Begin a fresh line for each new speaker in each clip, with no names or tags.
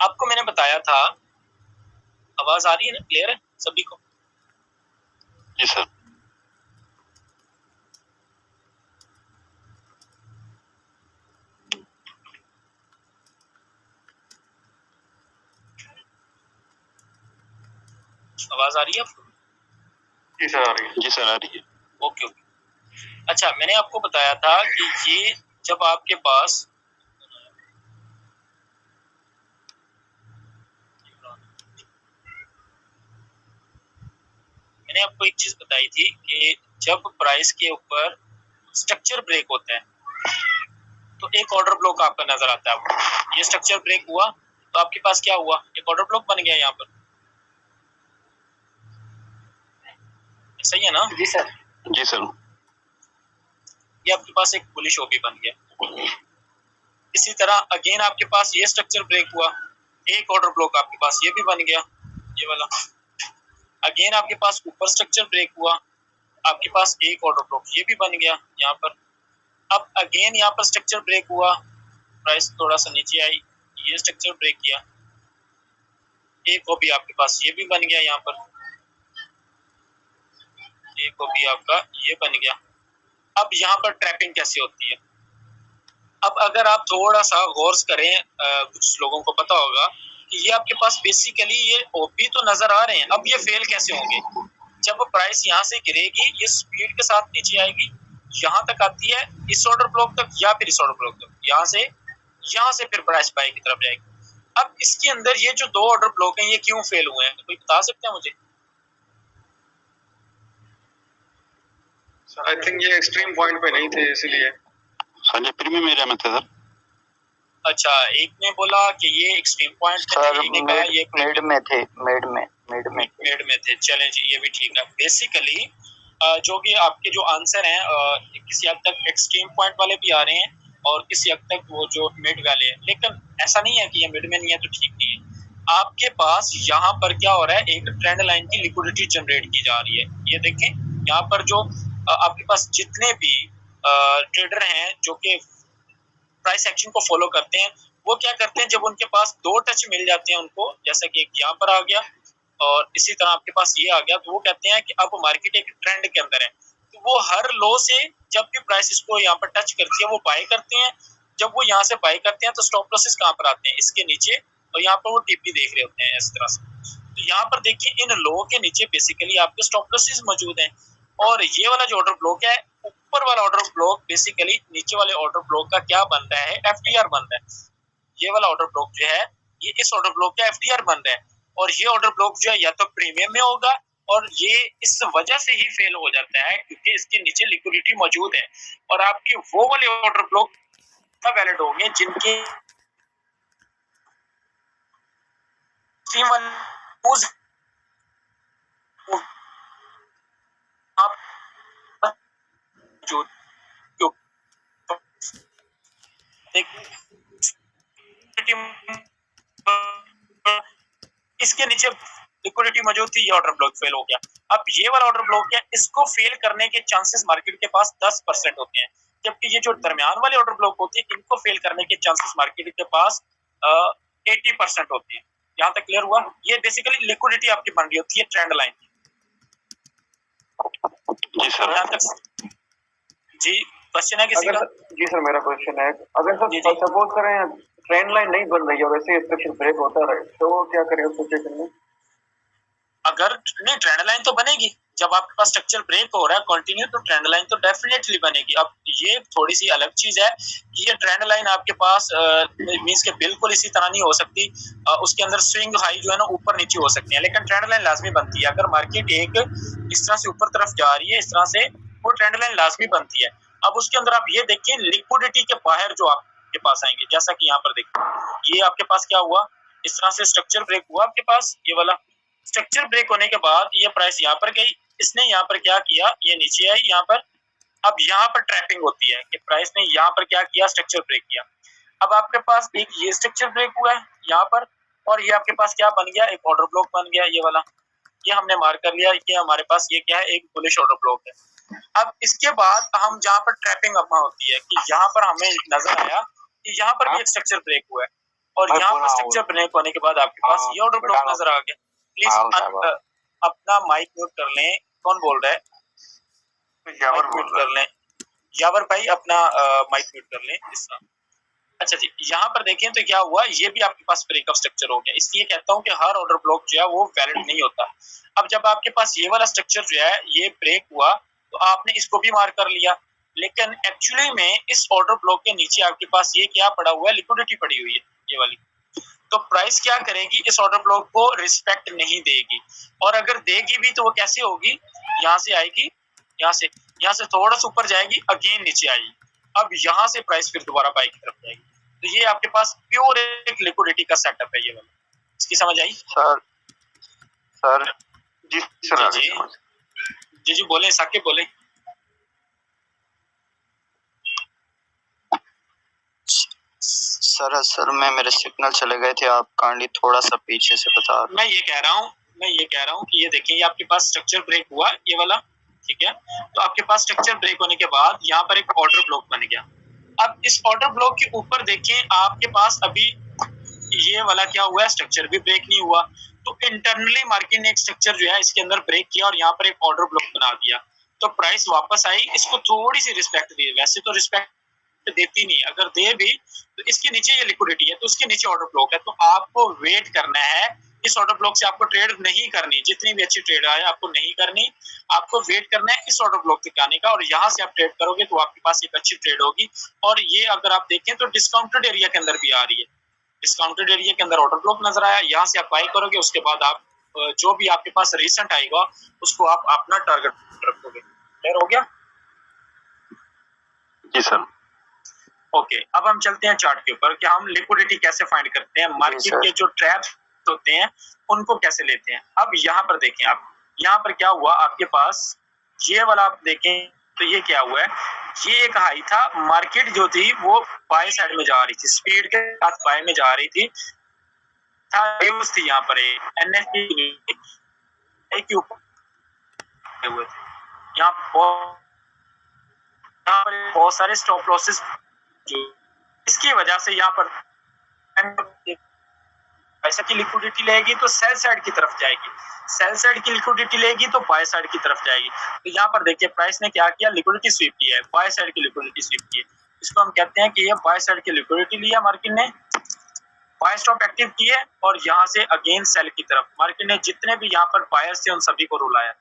आपको मैंने बताया था, आवाज आ रही है ना, क्लियर है सभी को?
जी सर।
आवाज आ रही है आपको?
जी सर आ रही है। जी सर आ रही है।
Okay okay. अच्छा, मैंने आपको बताया था कि ये जब आपके पास मैंने आपको एक चीज बताई थी कि जब प्राइस के ऊपर स्ट्रक्चर ब्रेक होता है तो एक ऑर्डर ब्लॉक आपका नजर आता है आपको। ये स्ट्रक्चर ब्रेक हुआ तो आपके पास क्या हुआ, एक ऑर्डर ब्लॉक बन गया यहाँ पर। सही है ना?
जी सर। जी सर।
ये आपके पास एक बुलिश ओपी बन गया। इसी तरह अगेन आपके पास ये स्ट्रक्चर ब्रेक हुआ, एक ऑर्डर ब्लॉक आपके पास ये भी बन गया, ये वाला। अगेन आपके पास ऊपर स्ट्रक्चर ब्रेक हुआ, आपके पास एक ऑर्डर ब्लॉक ये भी बन गया यहाँ पर। अब अगेन यहाँ पर स्ट्रक्चर ब्रेक हुआ, प्राइस थोड़ा सा नीचे आई, ये स्ट्रक्चर ब्रेक किया, एक ओपी आपके पास ये भी बन गया यहाँ पर, एक ओपी आपका ये बन गया। अब यहाँ पर ट्रैपिंग कैसे होती है? अब अगर आप थोड़ा सा गौर करें, कुछ लोगों को पता होगा कि ये आपके पास बेसिकली ये ओपी तो नजर आ रहे हैं, अब ये फेल कैसे होंगे? जब प्राइस यहाँ से गिरेगी, ये स्पीड के साथ नीचे आएगी, यहाँ तक आती है इस ऑर्डर ब्लॉक तक या फिर इस ऑर्डर ब्लॉक तक, यहाँ से फिर प्राइस बाय की तरफ जाएगी। अब इसके अंदर ये जो दो ऑर्डर ब्लॉक हैं ये क्यों फेल हुए हैं, कोई बता सकते हैं मुझे?
आई थिंक ये एक्सट्रीम पॉइंट पे नहीं थे इसीलिए। हाँ जी, प्रीमियम एरिया में थे सर।
अच्छा, एक ने बोला कि ये एक्सट्रीम पॉइंट में थे, एक ने कहा ये
मिड में थे,
मिड में थे। चलें जी, ये भी ठीक है। बेसिकली जो भी आपके जो आंसर हैं किसी हद तक एक्सट्रीम पॉइंट वाले भी आ रहे हैं और किसी हद तक वो जो मिड वाले हैं, लेकिन ऐसा नहीं है कि ये मिड में नहीं है तो ठीक नहीं है। आपके पास यहाँ पर क्या हो रहा है, एक ट्रेंड लाइन की लिक्विडिटी जनरेट की जा रही है। ये देखें, यहाँ पर जो आपके पास जितने भी ट्रेडर हैं जो कि प्राइस एक्शन को फॉलो करते हैं, वो क्या करते हैं, जब उनके पास दो टच मिल जाते हैं उनको, जैसे कि एक यहाँ पर आ गया और इसी तरह आपके पास ये आ गया, तो वो कहते हैं कि अब मार्केट एक ट्रेंड के अंदर है, तो वो हर लो से जब भी प्राइस इसको यहाँ पर टच करती है वो बाय करते हैं। जब वो यहाँ से बाय करते हैं तो स्टॉप लॉसेस कहाँ पर आते हैं, इसके नीचे, और यहाँ पर वो टीपी देख रहे होते हैं इस तरह से। तो यहाँ पर देखिए, इन लो के नीचे बेसिकली आपके स्टॉप लॉसेस मौजूद हैं, और ये वाला जो ऑर्डर ब्लॉक है, ऊपर वाला ऑर्डर ब्लॉक बेसिकली नीचे वाले ऑर्डर ब्लॉक का क्या बन रहा है, एफडीआर बन रहा है। ये वाला ऑर्डर ब्लॉक जो है ये इस ऑर्डर ब्लॉक का एफडीआर बन रहा है, और ये ऑर्डर ब्लॉक जो है या तो प्रीमियम में होगा, और ये इस वजह से ही फेल हो जाता है क्योंकि इसके नीचे लिक्विडिटी मौजूद है, और आपके वो वाले ऑर्डर ब्लॉक वैलिड होंगे जिनके इसके नीचे लिक्विडिटी मौजूद थी, ये ऑर्डर ब्लॉक फेल हो गया। अब ये वाला ऑर्डर ब्लॉक है, इसको फेल करने के चांसेस मार्केट के पास 10% होते हैं, जबकि ये जो दरमियान वाले ऑर्डर ब्लॉक होते हैं इनको फेल करने के चांसेस मार्केट के पास 80% होते हैं। यहाँ तक क्लियर हुआ? ये बेसिकली लिक्विडिटी आपकी बन रही होती है ट्रेंड लाइन की।
जी सर।
जी, क्वेश्चन है किसी का?
जी सर, मेरा क्वेश्चन है, अगर सर सपोज करें ट्रेंड लाइन नहीं बन रही है, वैसे स्ट्रक्चर ब्रेक होता रहे, तो क्या करें उस सिचुएशन में?
अगर नहीं, ट्रेंड लाइन तो बनेगी जब आपके पास स्ट्रक्चर ब्रेक हो रहा है कंटिन्यू, तो ट्रेंड लाइन तो डेफिनेटली बनेगी। अब ये थोड़ी सी अलग चीज है कि ये ट्रेंड लाइन आपके पास मींस के बिल्कुल इसी तरह नहीं हो सकती, उसके अंदर स्विंग हाई जो है ना ऊपर नीचे हो सकते हैं, लेकिन ट्रेंड लाइन लाजमी बनती है। अगर मार्केट एक इस तरह से ऊपर तरफ जा रही है इस तरह से, वो ट्रेंड लाइन लाजमी बनती है। अब उसके अंदर आप ये देखिए, लिक्विडिटी के बाहर जो आपके पास आएंगे, जैसा कि यहाँ पर देखिए, ये आपके पास क्या हुआ, इस तरह से स्ट्रक्चर ब्रेक हुआ आपके पास, ये वाला स्ट्रक्चर ब्रेक होने के बाद ये प्राइस यहाँ पर गई, इसने यहाँ पर क्या किया, ये नीचे आई यहाँ पर। अब यहाँ पर ट्रैपिंग होती है कि प्राइस ने यहाँ पर क्या किया, स्ट्रक्चर ब्रेक किया। अब आपके पास एक ये स्ट्रक्चर ब्रेक हुआ है यहाँ पर, और ये आपके पास क्या बन गया, एक ऑर्डर ब्लॉक बन गया, ये वाला, ये हमने मार्क कर लिया कि हमारे पास ये क्या है, एक बुलिश ऑर्डर ब्लॉक है। अब इसके बाद हम जहाँ पर ट्रैपिंग अपना होती है कि यहाँ पर हमें नजर आया कि यहाँ पर भी एक स्ट्रक्चर ब्रेक हुआ है, और यहाँ पर स्ट्रक्चर ब्रेक होने के बाद आपके पास ये ऑर्डर ब्लॉक नजर आ गया। प्लीज अपना माइक म्यूट कर लें। कौन बोल रहा है? यावर म्यूट कर लें। यावर भाई अपना माइक म्यूट कर लें। अच्छा जी, यहाँ पर देखें तो क्या हुआ, ये भी आपके पास ब्रेकअप स्ट्रक्चर हो गया। इसलिए कहता हूँ कि हर ऑर्डर ब्लॉक जो है वो वैलिड नहीं होता। अब जब आपके पास ये वाला स्ट्रक्चर जो है ये ब्रेक हुआ तो आपने इसको भी मार्क कर लिया, लेकिन एक्चुअली में इस ऑर्डर ब्लॉक के नीचे आपके पास ये क्या पड़ा हुआ है, लिक्विडिटी पड़ी हुई है ये वाली। तो प्राइस क्या करेगी, इस ऑर्डर ब्लॉक को रिस्पेक्ट नहीं देगी, और अगर देगी भी तो वो कैसे होगी, यहाँ से आएगी, यहाँ से थोड़ा सा ऊपर जाएगी, अगेन नीचे आएगी। अब यहाँ से प्राइस फिर दोबारा बाई की तरफ जाएगी। तो ये आपके पास प्योर एक लिक्विडिटी का सेटअप है ये वाला। इसकी समझ आई?
सर जी सर
जी बोले, साकिब बोले।
सर असल में मेरे सिग्नल चले गए थे, आप काइंडली थोड़ा सा पीछे से बता।
मैं ये कह रहा हूँ कि ये देखिए, ये आपके पास स्ट्रक्चर ब्रेक हुआ ये वाला, ठीक है। तो आपके पास स्ट्रक्चर ब्रेक होने के बाद यहाँ पर एक ऑर्डर ब्लॉक बन गया। अब इस ऑर्डर ब्लॉक के ऊपर देखें, आपके पास अभी ये वाला क्या हुआ है, स्ट्रक्चर भी ब्रेक नहीं हुआ। तो इंटरनली मार्केट ने एक स्ट्रक्चर जो है इसके अंदर ब्रेक किया और यहाँ पर एक ऑर्डर ब्लॉक बना दिया। तो प्राइस वापस आई, इसको थोड़ी सी रिस्पेक्ट दी। वैसे तो रिस्पेक्ट देती नहीं, अगर दे भी तो इसके नीचे ये लिक्विडिटी है, तो उसके नीचे ऑर्डर ब्लॉक है। तो आपको वेट करना है, इस ऑर्डर ब्लॉक से आपको ट्रेड नहीं करनी, जितनी भी अच्छी ट्रेड आए आपको नहीं करनी। आपको वेट करना है इस ऑर्डर ब्लॉक तक आने का, और यहाँ से आप ट्रेड करोगे तो आपके पास एक अच्छी ट्रेड होगी। और ये अगर आप देखें तो डिस्काउंटेड एरिया के अंदर भी आ रही है। डिस्काउंटेड एरिया के अंदर ऑर्डर ब्लॉक नजर आया, यहाँ से आप बाई करोगे, उसके बाद आप जो भी आपके पास रिसेंट आएगा उसको आप अपना टारगेट रखोगे। क्लियर हो गया?
जी सर।
ओके, अब हम चलते हैं चार्ट के ऊपर कि हम लिक्विडिटी कैसे फाइंड करते हैं, मार्केट के जो ट्रैप्स होते हैं उनको कैसे लेते हैं। अब यहाँ पर देखें, आप यहाँ पर क्या हुआ, आपके पास ये वाला आप देखें तो ये क्या हुआ है, ये एक हाई था। मार्केट जो थी वो बाय साइड में जा रही थी, स्पीड के साथ बाय में जा रही थी। थी यहाँ पर एनएफटी के ऊपर हुए थे। यहाँ पर बहुत सारे स्टॉप लॉसेस, जो इसकी वजह से यहाँ पर पैसा की लिक्विडिटी लेगी तो सेल साइड की तरफ जाएगी, सेल साइड की लिक्विडिटी लेगी तो बाय साइड की तरफ जाएगी। तो यहाँ पर देखिए प्राइस ने क्या किया, लिक्विडिटी स्वीप किया है, बाय साइड की लिक्विडिटी स्वीप की है। इसको हम कहते हैं कि ये बाय साइड की लिक्विडिटी लिया मार्केट ने, बाय स्टॉप एक्टिव की है, और यहाँ से अगेन सेल की तरफ मार्केट ने जितने भी यहाँ पर बायर्स थे उन सभी को रुलाया।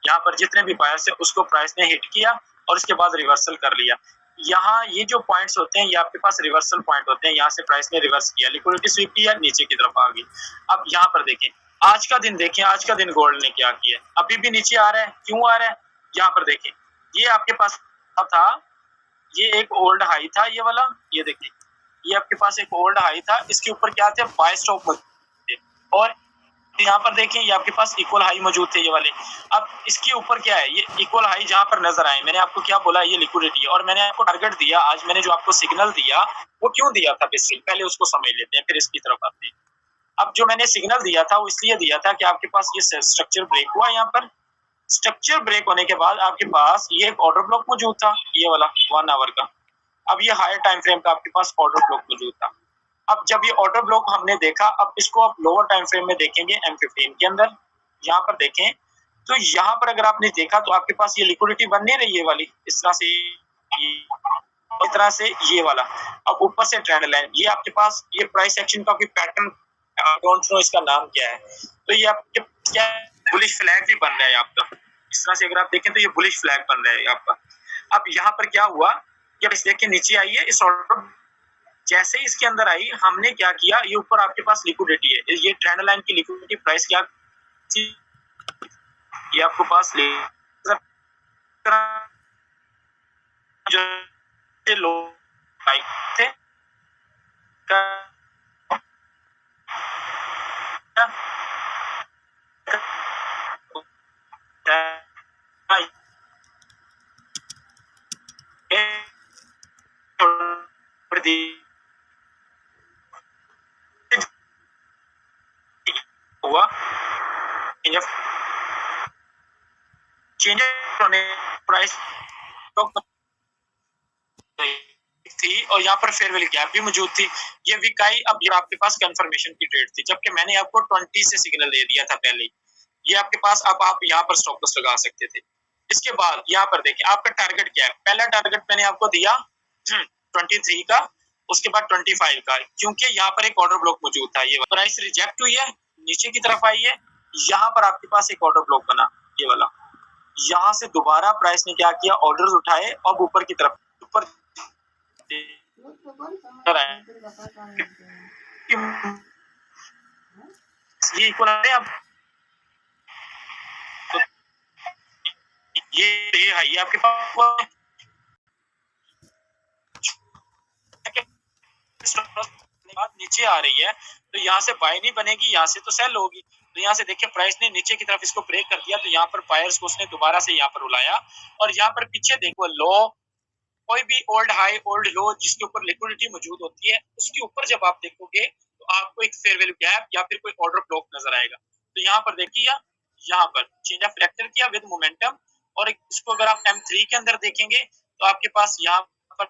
यहाँ पर जितने भी बायर्स थे उसको प्राइस ने हिट किया और उसके बाद रिवर्सल कर लिया। यहाँ ये जो पॉइंट्स होते हैं ये आपके पास रिवर्सल पॉइंट होते हैं, यहाँ से प्राइस ने रिवर्स किया, लिक्विडिटी स्वीप किया, नीचे की तरफ आ गई। अब यहाँ पर देखें, आज का दिन देखें, आज का दिन गोल्ड ने क्या किया, अभी भी नीचे आ रहा है। क्यों आ रहा है? यहाँ पर देखें, ये आपके पास था, ये एक ओल्ड हाई था ये वाला, ये देखिए ये आपके पास एक ओल्ड हाई था, इसके ऊपर क्या थे, बाय स्टॉप थे, और यहाँ पर देखें ये आपके पास इक्वल हाई मौजूद थे ये वाले। अब इसके ऊपर क्या है, ये इक्वल हाई जहां पर नजर आए, मैंने आपको क्या बोला, ये लिक्विडिटी है, और मैंने आपको टारगेट दिया। आज मैंने जो आपको सिग्नल दिया वो क्यों दिया था, बेसिकली पहले उसको समझ लेते हैं फिर इसकी तरफ आते हैं। अब जो मैंने सिग्नल दिया था वो इसलिए दिया था कि आपके पास ये स्ट्रक्चर ब्रेक हुआ, यहाँ पर स्ट्रक्चर ब्रेक होने के बाद आपके पास ये एक ऑर्डर ब्लॉक मौजूद था ये वाला 1 आवर का। अब ये हायर टाइम फ्रेम का आपके पास ऑर्डर ब्लॉक मौजूद था। अब जब ये ऑर्डर ब्लॉक हमने देखा, अब इसको आप लोअर टाइम फ्रेम में देखेंगे M15 के अंदर, यहाँ पर देखें तो यहाँ पर अगर आपने देखा तो आपके पास ये लिक्विडिटी बन नहीं रही है वाली, इस तरह से ये वाला। अब ऊपर से ट्रेंड लाइन, ये आपके पास ये प्राइस एक्शन का कोई पैटर्न, डोंट नो इसका नाम क्या है। तो ये आपके क्या बुलिश फ्लैग भी बन रहा है आपका, इस तरह से अगर आप देखें तो ये बुलिश फ्लैग बन रहा है आपका। अब यहाँ पर क्या हुआ, ये देखिए नीचे आई है, इस ऑर्डर जैसे ही इसके अंदर आई हमने क्या किया, ये ऊपर आपके पास लिक्विडिटी है, ये ट्रेंड लाइन की लिक्विडिटी प्राइस क्या, ये आपको पास जो लो थे हुआ चेंज होने प्राइस थी और यहाँ पर फेयर वैल्यू गैप भी मौजूद थी। ये विकाई अब ये आपके पास कंफर्मेशन की ट्रेड थी, जबकि मैंने आपको 20 से सिग्नल दे दिया था पहले। ये आपके पास अब आप यहाँ पर स्टॉप लॉस लगा सकते थे। इसके बाद यहाँ पर देखिए आपका टारगेट क्या है। पहला टारगेट मैंने आपको दिया 23 का, उसके बाद 25 का, क्योंकि यहाँ पर एक ऑर्डर ब्लॉक मौजूद था। ये प्राइस रिजेक्ट हुई है, नीचे की तरफ आई है, यहाँ पर आपके पास एक ऑर्डर ब्लॉक बना ये वाला। यहाँ से दोबारा प्राइस ने क्या किया, ऑर्डर्स उठाए, अब ऊपर की तरफ ऊपर ये इक्वल है। अब तो ये हाई आपके पास नीचे आ रही है, तो यहाँ से बाय नहीं बनेगी, यहाँ से तो सेल होगी। तो यहाँ से देखिए प्राइस ने नीचे की तरफ इसको ब्रेक कर दिया, तो यहाँ पर बायर्स को उसने दोबारा से यहाँ पर उलाया। और यहाँ पर पीछे देखो लो, कोई भी ओल्ड हाई ओल्ड लो जिसके ऊपर लिक्विडिटी मौजूद होती है, उसके ऊपर जब आप देखोगे तो आपको एक फेयर वैल्यू गैप या फिर कोई ऑर्डर ब्लॉक नजर आएगा। तो यहाँ पर देखिए यहाँ पर चेंज ऑफ फैक्टर किया विद मोमेंटम, और इसको अगर आप M3 के अंदर देखेंगे तो आपके पास यहाँ पर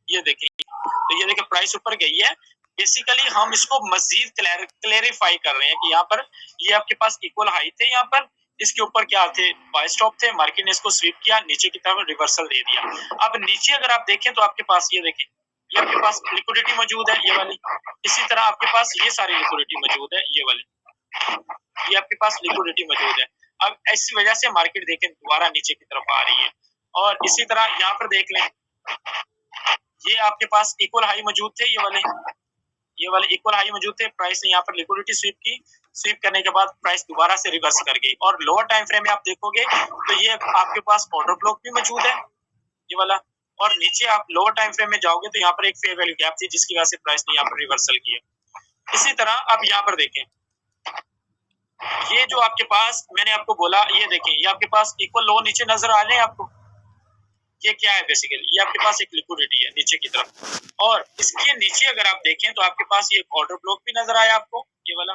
ये देखेंगे, तो ये देखिए प्राइस ऊपर गई है। बेसिकली हम इसको मजीद क्लेरिफाई कर रहे हैं कि यहाँ पर ये आपके पास इक्वल हाई थे, यहाँ पर इसके ऊपर क्या थे, बाय स्टॉप थे, मार्केट ने इसको स्वीप किया, नीचे की तरफ रिवर्सल दे दिया। अब नीचे अगर आप देखें तो आपके पास ये देखें, ये आपके पास लिक्विडिटी मौजूद है ये वाली, इसी तरह आपके पास ये सारी लिक्विडिटी मौजूद है ये वाली, ये आपके पास लिक्विडिटी मौजूद है। अब इसी वजह से मार्केट देखें दोबारा नीचे की तरफ आ रही है। और इसी तरह यहाँ पर देख लें, ये आपके पास इक्वल हाई मौजूद थे, ये वाले इक्वल हाई मौजूद थे। प्राइस ने यहाँ पर लिक्विडिटी स्वीप की, स्वीप करने के बाद प्राइस दोबारा से रिवर्स कर गई। और लोअर टाइम फ्रेम में आप देखोगे तो ये आपके पास ऑर्डर ब्लॉक भी मौजूद है ये वाला, और नीचे आप लोअर टाइम फ्रेम में जाओगे तो यहाँ पर एक फेयर वैल्यू गैप थी, जिसकी वजह से प्राइस ने यहाँ पर रिवर्सल किया। इसी तरह अब यहाँ पर देखें, ये जो आपके पास मैंने आपको बोला, ये देखें, ये आपके पास इक्वल लो नीचे नजर आ रहे हैं आपको। ये क्या है, बेसिकली ये आपके पास एक लिक्विडिटी है नीचे की तरफ, और इसके नीचे अगर आप देखें तो आपके पास ये ऑर्डर ब्लॉक भी नजर आया आपको ये वाला।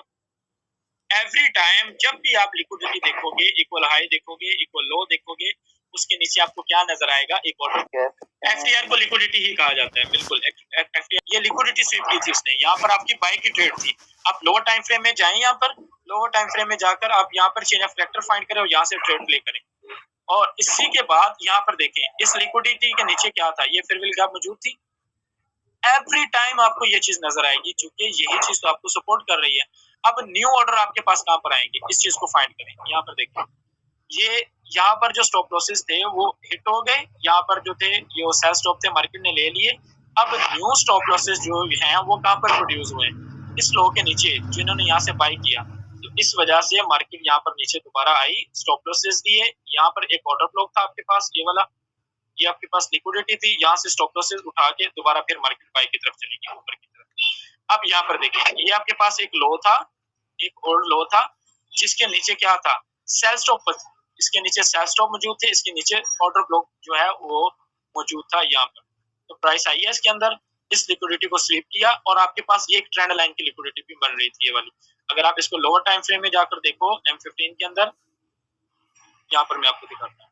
एवरी टाइम जब भी आप लिक्विडिटी देखोगे, इक्वल हाई देखोगे, इक्वल लो देखोगे, उसके नीचे आपको क्या नजर आएगा, एक ऑर्डर गैप। एफटीआर को लिक्विडिटी ही कहा जाता है, बिल्कुल एफटीआर। ये लिक्विडिटी स्वीप की थी उसने, यहाँ पर आपकी बाय की ट्रेड थी। आप लोअर टाइम फ्रेम में जाएं, यहाँ पर लोअर टाइम फ्रेम में जाकर आप यहाँ पर चेंज ऑफ फैक्टर फाइंड करें और यहाँ से ट्रेड प्ले करें। और इसी के बाद यहाँ पर देखें, इस लिक्विडिटी के नीचे क्या था, ये फेयर वैल्यू गैप मौजूद थी। एवरी टाइम आपको ये चीज नजर आएगी, क्योंकि यही चीज तो आपको सपोर्ट कर रही है। अब न्यू ऑर्डर आपके पास कहां पर आएंगे, इस चीज को फाइंड करें। यहाँ पर देखिए, ये यहाँ पर जो स्टॉप लॉसेस थे वो हिट हो गए, यहाँ पर जो थे ये सेल स्टॉप थे, मार्केट ने ले लिए। अब न्यू स्टॉप लॉसेस जो हैं वो कहां पर प्रोड्यूस हुए, इस लो के नीचे, जिन्होंने यहाँ से बाय किया। तो इस वजह से मार्केट यहाँ पर नीचे दोबारा आई, स्टॉप लॉसेस दिए, यहाँ पर एक ऑर्डर ब्लॉक था आपके पास ये वाला, ये आपके पास लिक्विडिटी थी, यहाँ से स्टॉप लॉसेस उठा के दोबारा फिर मार्केट बाय की तरफ चली गई, ऊपर की तरफ। अब यहाँ पर देखिए, ये आपके पास एक लो था, एक और लो था, जिसके नीचे क्या था, सेल स्टॉप, इसके नीचे सेल स्टॉप मौजूद थे, इसके नीचे ऑर्डर ब्लॉक जो है वो मौजूद था यहाँ पर। तो प्राइस आई है इसके अंदर, इस लिक्विडिटी को स्वीप किया, और आपके पास ये एक ट्रेंड लाइन की लिक्विडिटी भी बन रही थी ये वाली। अगर आप इसको लोअर टाइम फ्रेम में जाकर देखो, M15 के अंदर, यहाँ पर मैं आपको दिखाता हूँ,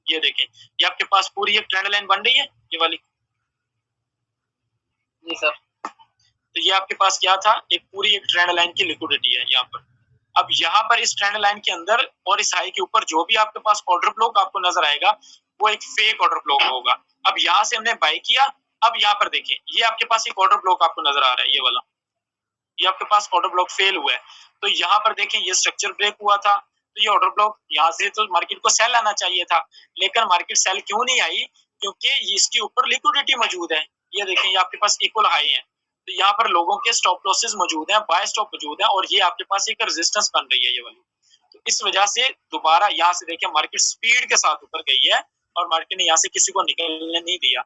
ये देखें, ये आपके पास पूरी एक ट्रेंड लाइन बन रही है ये वाली। जी सर। तो ये आपके पास क्या था, एक पूरी एक ट्रेंड लाइन की लिक्विडिटी है यहाँ पर। अब यहाँ पर इस ट्रेंड लाइन के अंदर और इस हाई के ऊपर जो भी आपके पास ऑर्डर ब्लॉक आपको नजर आएगा, वो एक फेक ऑर्डर ब्लॉक होगा। अब यहाँ से हमने बाय किया, अब यहाँ पर देखें, ये आपके पास एक ऑर्डर ब्लॉक आपको नजर आ रहा है ये वाला, ये आपके पास ऑर्डर ब्लॉक फेल हुआ है। तो यहाँ पर देखें, ये स्ट्रक्चर ब्रेक हुआ था, तो ये ऑर्डर ब्लॉक यहाँ से तो मार्केट को सेल आना चाहिए था, लेकिन मार्केट सेल क्यों नहीं आई, क्योंकि इसके ऊपर लिक्विडिटी मौजूद है। ये देखें, ये आपके पास इक्वल हाई है, तो यहाँ पर लोगों के स्टॉप लॉसेस मौजूद हैं, बाय स्टॉप मौजूद है, और ये आपके पास एक रेजिस्टेंस बन रही है ये वाली। तो इस वजह से दोबारा यहाँ से देखें, मार्केट स्पीड के साथ ऊपर गई है, और मार्केट ने यहाँ से किसी को निकलने नहीं दिया।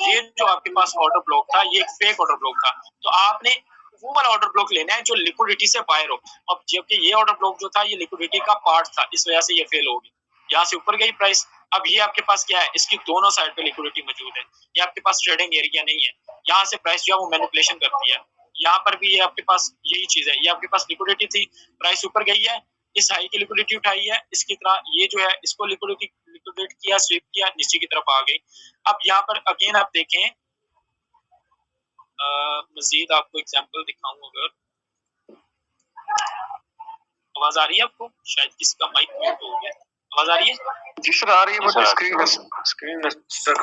ये जो आपके पास ऑर्डर ब्लॉक था, ये एक फेक ऑर्डर ब्लॉक था। तो आपने वो वाला ऑर्डर ब्लॉक लेना है जो लिक्विडिटी से बाहर हो। अब जबकि ये ऑर्डर ब्लॉक जो था, ये लिक्विडिटी का पार्ट था, इस वजह से ये फेल हो गई, यहाँ से ऊपर गई प्राइस। अब ये आपके पास क्या है, इसकी दोनों साइड पे लिक्विडिटी मौजूद है, ये आपके पास ट्रेडिंग एरिया नहीं है, यहाँ से प्राइस जो है वो मैनिपुलेशन करती है। यहाँ पर भी ये आपके पास यही चीज है, ये आपके पास लिक्विडिटी थी, प्राइस ऊपर गई है, इस हाई की लिक्विडिटी उठाई है, इसकी तरह ये जो है इसको लिक्विडेट किया, स्वीप किया, नीचे की तरफ आ गई। अब यहाँ पर अगेन आप देखें, मजीद आपको एग्जांपल दिखाऊं अगर, आवाज आ रही है आपको? शायद किसका माइक म्यूट हो गया। आवाज आ रही है?
जी सर आ रही है, बट स्क्रीन में
अच्छा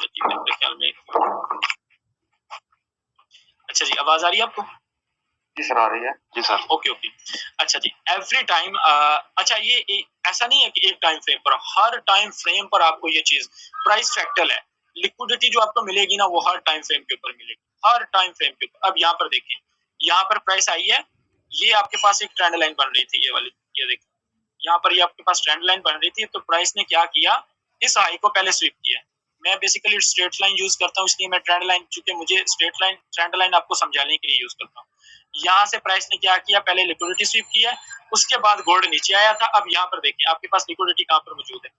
जी, मेरे ख्याल में अच्छा जी, आवाज आ रही है आपको?
जी सर आ रही है।
जी सर।
ओके ओके, अच्छा जी। एवरी टाइम अच्छा ये ऐसा नहीं है कि एक टाइम फ्रेम पर, हर टाइम फ्रेम पर आपको ये चीज प्राइस फ्रैक्टल है, लिक्विडिटी जो आपको मिलेगी ना वो हर टाइम फ्रेम के ऊपर मिलेगी, हर टाइम फ्रेम के ऊपर। अब यहाँ पर देखिए, यहाँ पर प्राइस आई है, ये आपके पास एक ट्रेंड लाइन बन रही थी, ये वाली, ये देखिए यहाँ पर ये आपके पास ट्रेंड लाइन बन रही थी, तो प्राइस ने क्या किया, इस हाई को पहले स्वीप किया। मैं बेसिकली स्ट्रेट लाइन यूज करता हूँ, इसलिए मैं ट्रेंड लाइन, चूंकि मुझे स्ट्रेट लाइन ट्रेंड लाइन आपको समझाने के लिए यूज करता हूँ। यहाँ से प्राइस ने क्या किया, पहले लिक्विडिटी स्वीप किया, उसके बाद गोल्ड नीचे आया था। अब यहाँ पर देखिए आपके पास लिक्विडिटी कहाँ पर मौजूद है,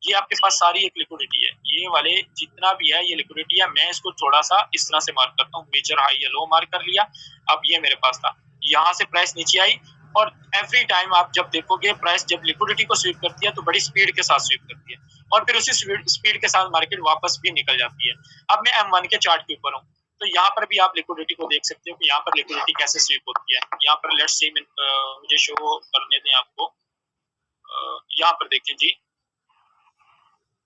ये आपके पास सारी एक लिक्विडिटी है, ये वाले जितना भी है ये लिक्विडिटी है। मैं इसको थोड़ा सा इस तरह से मार्क करता हूँ, मेजर हाई या लो मार्क कर लिया। अब ये मेरे पास था, यहाँ से प्राइस नीचे आई, और एवरी टाइम आप जब देखोगे प्राइस जब लिक्विडिटी को स्वीप करती है तो बड़ी स्पीड के साथ स्वीप करती है, और फिर उसी स्पीड के साथ मार्केट वापस भी निकल जाती है। अब मैं M1 के चार्ट के ऊपर हूँ, तो यहाँ पर भी आप लिक्विडिटी को देख सकते हो कि यहाँ पर लिक्विडिटी कैसे स्वीप होती है। यहाँ पर लेट्स सी, मुझे शो करने दें आपको, यहाँ पर देखें जी,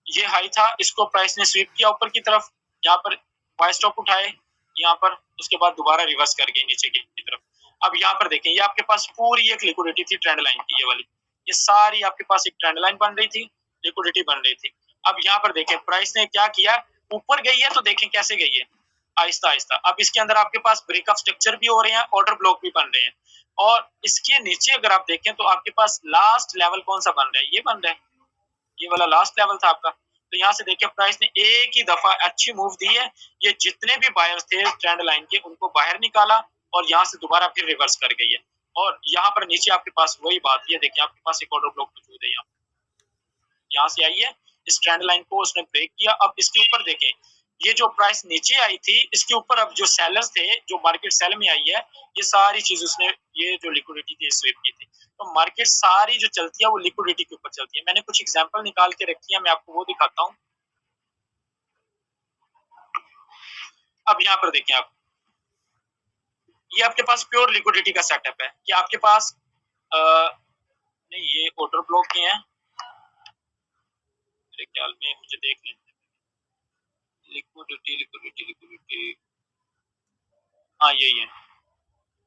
ये हाई था, इसको प्राइस ने स्वीप किया ऊपर की तरफ, यहाँ पर बाय स्टॉप उठाए, यहाँ पर उसके बाद दोबारा रिवर्स कर गए नीचे की तरफ। अब यहाँ पर देखें, ये आपके पास पूरी एक लिक्विडिटी थी ट्रेंड लाइन की, ये वाली, ये सारी आपके पास एक ट्रेंड लाइन बन रही थी, लिक्विडिटी बन रही थी। अब यहाँ पर देखें प्राइस ने क्या किया, ऊपर गई है, तो देखें कैसे गई है, आहिस्ता आहिस्ता। अब इसके अंदर आपके पास ब्रेकअप स्ट्रक्चर भी हो रहे हैं, ऑर्डर ब्लॉक भी बन रहे हैं, और इसके नीचे अगर आप देखें तो आपके पास लास्ट लेवल कौन सा बन रहा है, ये बन रहा है, ये वाला लास्ट लेवल था आपका। तो यहाँ से देखिए प्राइस ने एक ही दफा अच्छी मूव दी है, ये जितने भी बायर्स थे ट्रेंड लाइन के उनको बाहर निकाला, और यहाँ से दोबारा फिर रिवर्स कर गई है। और यहाँ पर नीचे आपके पास वही बात है, देखिए आपके पास एक ऑर्डर ब्लॉक मौजूद है, यहाँ से आई है, इस ट्रेंड लाइन को उसने ब्रेक किया। अब इसके ऊपर देखें, ये जो प्राइस नीचे आई थी इसके ऊपर अब जो सेलर्स थे, जो मार्केट सेल में आई है, ये सारी चीज उसने, ये जो लिक्विडिटी थी स्वीप की थी। तो मार्केट सारी जो चलती है वो लिक्विडिटी के ऊपर चलती है। मैंने कुछ एग्जांपल निकाल के रखी है, मैं आपको वो दिखाता हूँ। अब यहाँ पर देखें आप, ये आपके पास प्योर लिक्विडिटी का सेटअप है कि आपके पास नहीं, ये ऑर्डर ब्लॉक के हैं मेरे ख्याल में, मुझे देख लें, लिक्विडिटी, हाँ यही है।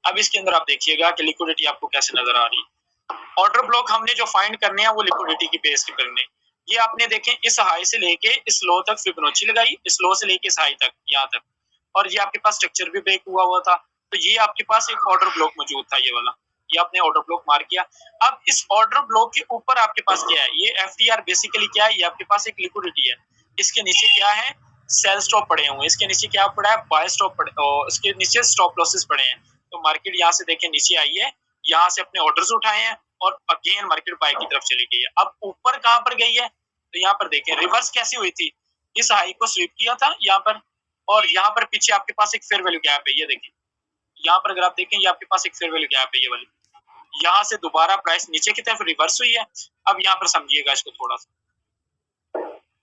अब इसके अंदर आप देखिएगा कि लिक्विडिटी आपको कैसे नजर आ रही है। ऑर्डर ब्लॉक हमने जो फाइंड करने हैं वो लिक्विडिटी की बेस पे करने। ये आपने देखें, इस हाई से लेके इस लो तक फिबोनाची लगाई, इस लो से लेके इस हाई तक, यहाँ तक, और ये आपके पास स्ट्रक्चर भी ब्रेक हुआ था। तो ये आपके पास एक ऑर्डर ब्लॉक मौजूद था, ये वाला, ये आपने ऑर्डर ब्लॉक मार किया। अब इस ऑर्डर ब्लॉक के ऊपर आपके पास क्या है, ये FTR बेसिकली क्या है, ये आपके पास एक लिक्विडिटी है। इसके नीचे क्या है, सेल स्टॉप पड़े हुए हैं, इसके नीचे क्या पड़ा है, बाय स्टॉप पड़े, और इसके नीचे स्टॉप लॉसेस पड़े हैं। तो मार्केट यहाँ से देखें नीचे आई है, यहाँ से अपने ऑर्डर्स उठाए हैं, और अगेन मार्केट बाय की तरफ चली गई है। अब ऊपर कहाँ पर गई है, तो यहाँ पर देखें रिवर्स कैसी हुई थी, इस हाई को स्वीप किया था यहाँ पर, और यहाँ पर पीछे आपके पास एक फेयर वैल्यू गैप है, ये देखें यहाँ पर अगर आप देखें, ये आपके पास एक फेयर वैल्यू गैप है, ये वाली, यहाँ से दोबारा प्राइस नीचे की तरफ रिवर्स हुई है। अब यहाँ पर समझिएगा इसको थोड़ा सा,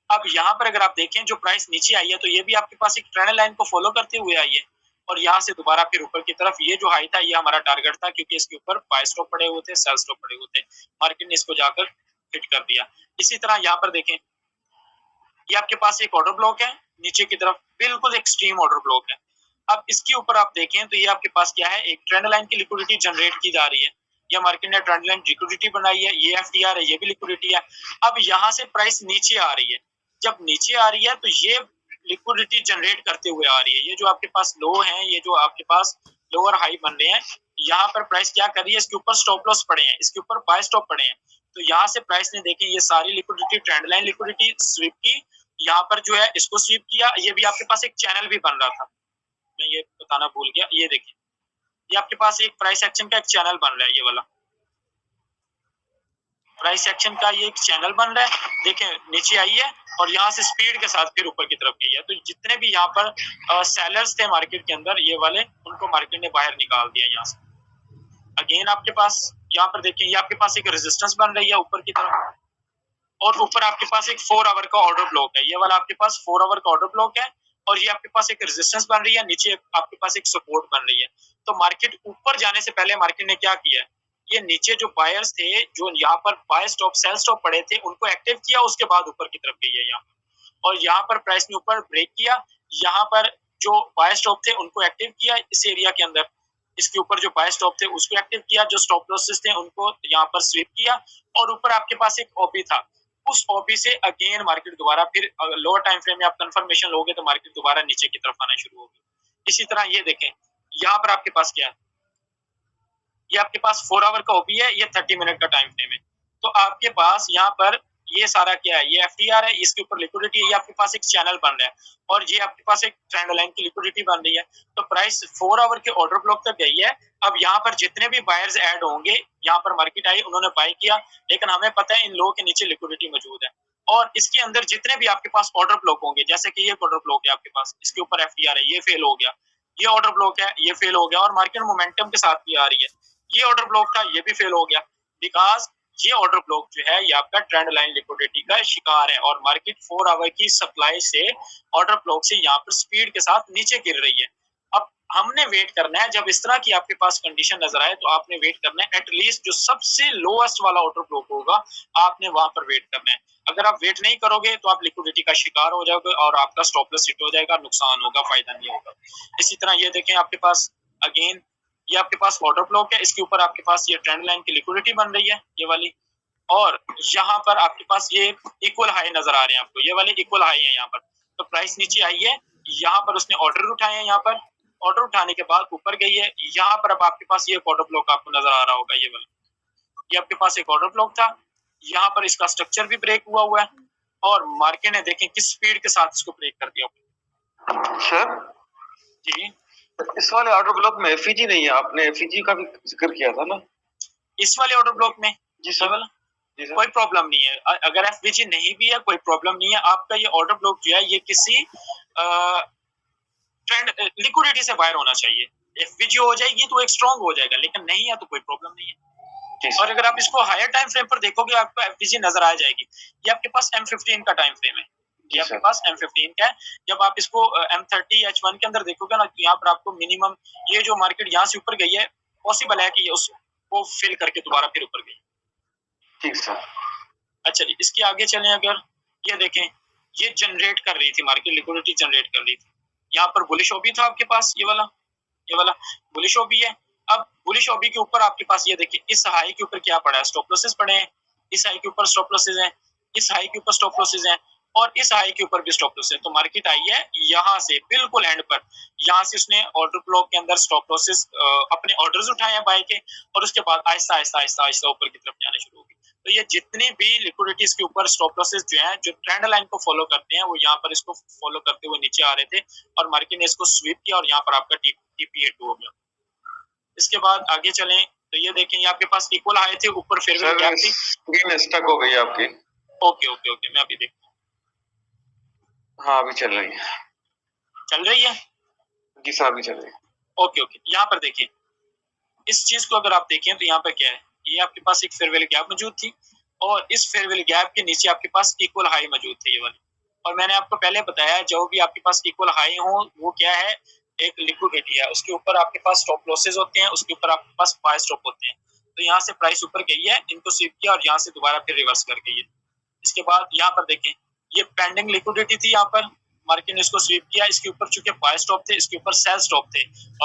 अब यहाँ पर अगर आप देखें जो प्राइस नीचे आई है, तो ये भी आपके पास एक ट्रेंड लाइन को फॉलो करते हुए आई है, और यहाँ से दोबारा फिर ऊपर की तरफ, ये जो हाई था ये हमारा टारगेट था, क्योंकि इसके ऊपर बाय स्टॉप पड़े हुए थे, सेल स्टॉप पड़े हुए थे, मार्केट ने इसको जाकर हिट कर दिया। इसी तरह यहाँ पर देखें, ये आपके पास एक ऑर्डर ब्लॉक है, नीचे की तरफ बिल्कुल एक्सट्रीम ऑर्डर ब्लॉक है। अब इसके ऊपर आप देखें तो ये आपके पास क्या है, एक ट्रेंड लाइन की लिक्विडिटी जनरेट की जा रही है, या मार्केट ने ट्रेंड लाइन लिक्विडिटी बनाई है, ये FTR है, ये भी लिक्विडिटी है। अब यहाँ से प्राइस नीचे आ रही है, जब नीचे आ रही है तो ये लिक्विडिटी जनरेट करते हुए आ रही है। ये जो आपके पास लो है, ये जो आपके पास लोअर हाई बन रहे हैं, यहाँ पर प्राइस क्या कर रही है, इसके ऊपर स्टॉप लॉस पड़े हैं, इसके ऊपर बाय स्टॉप पड़े हैं। तो यहाँ से प्राइस ने देखें ये सारी liquidity trend line liquidity SVEEP की, यहाँ पर जो है इसको स्वीप किया। ये भी आपके पास एक चैनल भी बन रहा था, मैं ये बताना भूल गया, ये देखिए ये आपके पास एक प्राइस एक्शन का एक चैनल बन रहा है, ये वाला प्राइस एक्शन का ये एक चैनल बन रहा है। देखें नीचे आई है और यहाँ से स्पीड के साथ फिर ऊपर की तरफ गई है। तो जितने भी यहाँ पर सेलर्स थे मार्केट के अंदर, ये वाले, उनको मार्केट ने बाहर निकाल दिया यहाँ से। अगेन आपके पास यहाँ पर देखिए, ये आपके पास एक रेजिस्टेंस बन रही है ऊपर की तरफ, और ऊपर आपके पास एक 4 आवर का ऑर्डर ब्लॉक है। ये वाला आपके पास 4 आवर का ऑर्डर ब्लॉक है, और ये आपके पास एक रेजिस्टेंस बन रही है, नीचे आपके पास एक सपोर्ट बन रही है। तो मार्केट ऊपर जाने से पहले मार्केट ने क्या किया, ये नीचे जो बायर्स थे, जो यहाँ पर बाय स्टॉप सेल स्टॉप पड़े थे, उनको एक्टिव किया, उसके बाद ऊपर की तरफ गई है यहाँ, और यहाँ पर प्राइस ने ऊपर ब्रेक किया। यहाँ पर जो बाय स्टॉप थे उनको एक्टिव किया इस एरिया के अंदर, इसके ऊपर जो बाय स्टॉप थे उसको एक्टिव किया, जो स्टॉप लॉसेस थे उनको यहाँ पर स्वीप किया, और ऊपर आपके पास एक ओपी था, उस ओपी से अगेन मार्केट दोबारा फिर लोअर टाइम फ्रेम में आप कंफर्मेशन लोगे तो मार्केट दोबारा नीचे की तरफ आना शुरू होगी। इसी तरह ये देखें, यहाँ पर आपके पास क्या है, ये आपके पास 4 आवर का ओपी है, ये 30 मिनट का टाइम फ्रेम है। तो आपके पास यहाँ पर ये सारा क्या है, ये एफटीआर है, इसके ऊपर लिक्विडिटी है, ये आपके पास एक चैनल बन रहा है, और ये आपके पास एक ट्रेंड लाइन की लिक्विडिटी बन रही है। तो प्राइस 4 आवर के ऑर्डर ब्लॉक तक गई है। अब यहाँ पर जितने भी बायर्स ऐड होंगे, यहाँ पर मार्केट आई, उन्होंने बाय किया, लेकिन हमें पता है इन लोगों के नीचे लिक्विडिटी मौजूद है, और इसके अंदर जितने भी आपके पास ऑर्डर ब्लॉक होंगे, जैसे कि ये ऑर्डर ब्लॉक है आपके पास, इसके ऊपर एफटीआर है, ये फेल हो गया, ये ऑर्डर ब्लॉक है, ये फेल हो गया, और मार्केट मोमेंटम के साथ भी आ रही है। ये ऑर्डर ब्लॉक था, ये भी फेल हो गया, बिकॉज ये ऑर्डर ब्लॉक जो है ये आपका ट्रेंड लाइन लिक्विडिटी का शिकार है, और मार्केट 4 आवर की सप्लाई से ऑर्डर ब्लॉक से यहाँ पर स्पीड के साथ नीचे गिर रही है। अब हमने वेट करना है, जब इस तरह की आपके पास कंडीशन नजर आए तो आपने वेट करना है, एटलीस्ट जो सबसे लोएस्ट वाला ऑर्डर ब्लॉक होगा आपने वहां पर वेट करना है। अगर आप वेट नहीं करोगे तो आप लिक्विडिटी का शिकार हो जाओगे, और आपका स्टॉप लॉस हिट हो जाएगा, नुकसान होगा, फायदा नहीं होगा। इसी तरह ये देखें, आपके पास अगेन ये आपके पास ऑर्डर ब्लॉक है, इसके ऊपर आपके पास ये ट्रेंड लाइन की लिक्विडिटी बन रही है, ये वाली, और यहाँ पर आपके पास ये इक्वल हाई नजर आ रहे हैं आपको, ये वाले इक्वल हाई है यहाँ पर। तो प्राइस नीचे आई है, यहाँ पर उसने ऑर्डर उठाए हैं, यहाँ पर ऑर्डर उठाने के बाद ऊपर गई है, यहाँ पर अब आपके पास ये ऑर्डर ब्लॉक आपको नजर आ रहा होगा, ये वाला, ये आपके पास एक ऑर्डर ब्लॉक था, यहाँ पर इसका स्ट्रक्चर भी ब्रेक हुआ है, और मार्केट ने देखें किस स्पीड के साथ इसको ब्रेक कर दिया।
सर
जी,
इस वाले ऑर्डर ब्लॉक में एफईजी नहीं है, आपने एफईजी का भी जिक्र किया था ना?
इस वाले ऑर्डर ब्लॉक में
जी सर,
कोई प्रॉब्लम नहीं है, अगर एफवीजी नहीं भी है कोई प्रॉब्लम नहीं है। आपका ये ऑर्डर ब्लॉक जो है ये किसी ट्रेंड लिक्विडिटी से बाहर होना चाहिए। एफवीजी हो जाएगी तो एक स्ट्रॉन्ग हो जाएगा, लेकिन नहीं है तो कोई प्रॉब्लम नहीं है। और अगर आप इसको हायर टाइम फ्रेम पर देखोगे आपको एफवीजी नजर आ जाएगी। ये आपके पास M15 का टाइम फ्रेम है, ये आपके पास M15 का है। जब आप इसको M30 H1 के अंदर देखोगे ना, यहाँ पर आपको मिनिमम ये जो मार्केट यहाँ से ऊपर गई है, पॉसिबल है कि ये उसको फिल करके दोबारा फिर ऊपर गई।
ठीक सर।
अच्छा जी, इसके आगे चलें, अगर ये देखें, ये जनरेट कर रही थी मार्केट, लिक्विडिटी जनरेट कर रही थी। यहाँ पर बुलिश ओबी था आपके पास, ये वाला बुलिश ओबी है। अब बुलिश ओबी के ऊपर आपके पास ये देखिए, इस हाई के ऊपर क्या पड़ा है, स्टॉप लॉसेस पड़े हैं, इस हाई के ऊपर स्टॉप लॉसेस हैं, इस हाई के ऊपर स्टॉप लॉसेस हैं, और इस हाई के ऊपर भी स्टॉप लॉस है। तो मार्केट आई है यहाँ से बिल्कुल एंड पर, यहाँ से उसने ऑर्डर ब्लॉक के अंदर स्टॉप लॉसेस अपने ऑर्डर्स उठाए हैं बाय के, और उसके बाद आहिस्ता आहिस्ता आहिस्ता आहिस्ता ऊपर की तरफ जाने शुरू होगी। तो ये जितनी भी लिक्विडिटीज के ऊपर स्टॉप लॉसेस जो हैं, जो ट्रेंड लाइन को फॉलो करते हैं, वो यहाँ पर इसको फॉलो करते हुए नीचे आ रहे थे, और मार्केट ने इसको स्वीप किया, और यहाँ पर आपका टीपी हिट हो गया। इसके बाद आगे चलें तो ये देखें, ये आपके पास इक्वल हाई थे, ऊपर फिर भी गैप थी,
स्क्रीन स्टक हो गई आपकी।
ओके ओके ओके, मैं अभी देखता हूँ।
हाँ अभी चल रही है।
चल रही है
जी सर, अभी चल रही है।
ओके ओके, यहाँ पर देखिए, इस चीज को अगर आप देखें तो यहाँ पर क्या है, ये आपके पास एक फेयरवेल गैप मौजूद थी, और इस फेयरवेल गैप के नीचे आपके पास इक्वल हाई मौजूद थे, ये वाली। और मैंने आपको पहले बताया, जो भी आपके पास इक्वल हाई हो वो क्या है, एक लिक्विडिटी है, उसके ऊपर आपके पास स्टॉप लॉसेस होते हैं, उसके ऊपर आपके पास बाय स्टॉप होते हैं। तो यहाँ से प्राइस ऊपर गई है, इनको स्वीप किया, और यहाँ से दोबारा फिर रिवर्स कर गई है। इसके बाद यहाँ पर देखें, ये पेंडिंग लिक्विडिटी थी, यहाँ पर मार्केट ने इसको स्वीप किया, इसके ऊपर चूंकि बाय स्टॉप थे, इसके ऊपर सेल स्टॉप थे,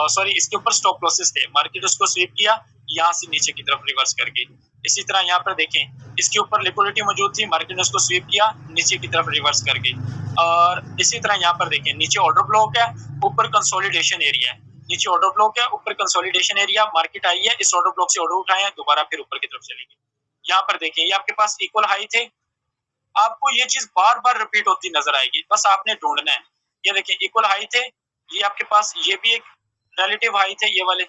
सॉरी इसके ऊपर स्टॉप लॉसेस थे, मार्केट उसको स्वीप किया, यहाँ से नीचे की तरफ रिवर्स कर गई। इसी तरह यहाँ पर देखें, इसके ऊपर लिक्विडिटी मौजूद थी, मार्केट ने उसको स्वीप किया, नीचे की तरफ रिवर्स कर गई। और इसी तरह यहाँ पर देखें, नीचे ऑर्डर ब्लॉक है, ऊपर कंसोलिडेशन एरिया है, नीचे ऑर्डर ब्लॉक है, ऊपर कंसोलिडेशन एरिया, मार्केट आई है, इस ऑर्डर ब्लॉक से ऑर्डर उठाए हैं, दोबारा फिर ऊपर की तरफ चली गई। यहाँ पर देखें, ये आपके पास इक्वल हाई थे, आपको ये चीज बार बार रिपीट होती नजर आएगी, बस आपने ढूंढना है। ये देखें, इक्वल हाई थे, ये आपके पास ये भी एक रिलेटिव हाई थे, ये वाले।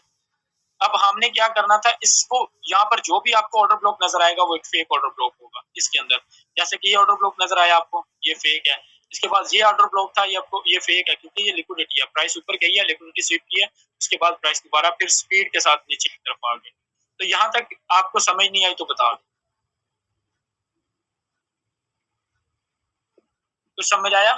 अब हमने क्या करना था, इसको यहाँ पर जो भी आपको ऑर्डर ब्लॉक नजर आएगा वो एक फेक ऑर्डर ब्लॉक होगा इसके अंदर। जैसे कि ये ऑर्डर ब्लॉक नजर आया आपको, ये फेक है। इसके बाद ये ऑर्डर ब्लॉक था, ये आपको ये फेक है, क्योंकि ये लिक्विडिटी है, प्राइस ऊपर गई है, लिक्विडिटी स्वीप की है, उसके बाद प्राइस दोबारा फिर स्पीड के साथ नीचे की तरफ आ गई। तो यहाँ तक आपको समझ नहीं आई तो बता दो। कुछ समझ आया?